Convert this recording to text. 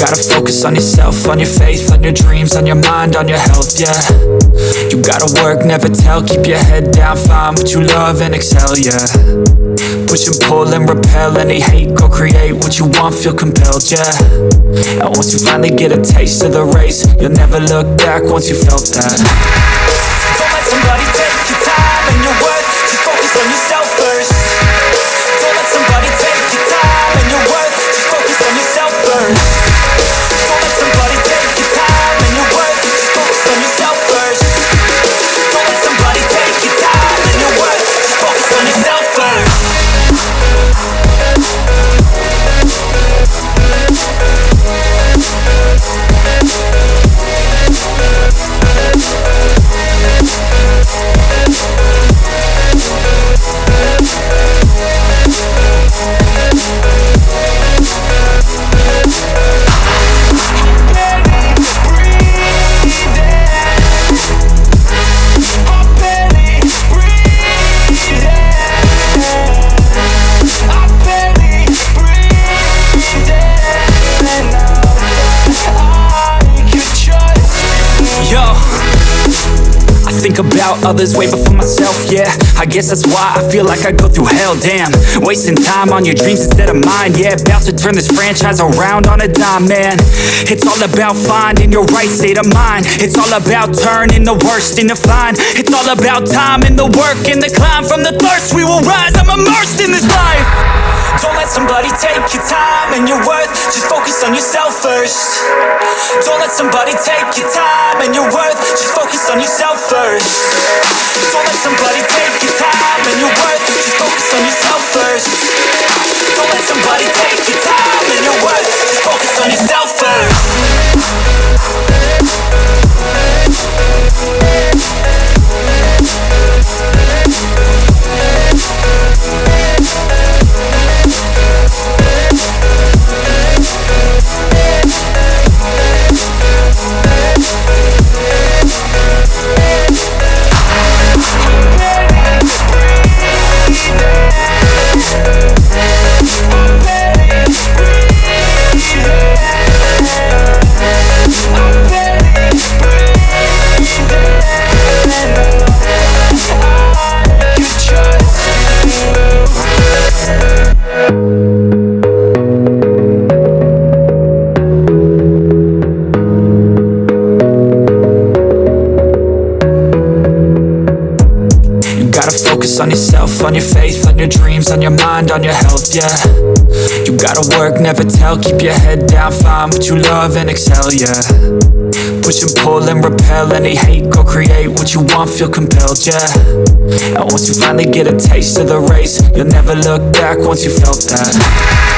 gotta focus on yourself, on your faith, on your dreams, on your mind, on your health, yeah. You gotta work, never tell, keep your head down, find what you love and excel, yeah. Push and pull and repel any hate, go create what you want, feel compelled, yeah. And once you finally get a taste of the race, you'll never look back once you felt that. Don't let somebody take your time and your worth, just focus on yourself first. Don't let somebody take your time and your worth, just focus on yourself first. Don't let somebody take your time and your worth, just focus on yourself first. Don't let somebody take your time and your worth, just focus on yourself first. About others way before myself, yeah. I guess that's why I feel like I go through hell, damn. Wasting time on your dreams instead of mine, yeah. About to turn this franchise around on a dime, man. It's all about finding your right state of mind. It's all about turning the worst into fine. It's all about time and the work and the climb. From the thirst we will rise, I'm immersed in this life. Don't let somebody take your time and your worth, just focus on yourself first. Don't let somebody take your time and your worth, just focus on yourself first. Don't let somebody take your time and your worth, just focus on yourself first. Don't let somebody take your time and your worth, just focus on yourself first. On yourself, on your faith, on your dreams, on your mind, on your health, yeah. You gotta work, never tell, keep your head down, find what you love and excel, yeah. Push and pull and repel any hate, go create what you want, feel compelled, yeah. And once you finally get a taste of the race, you'll never look back once you felt that.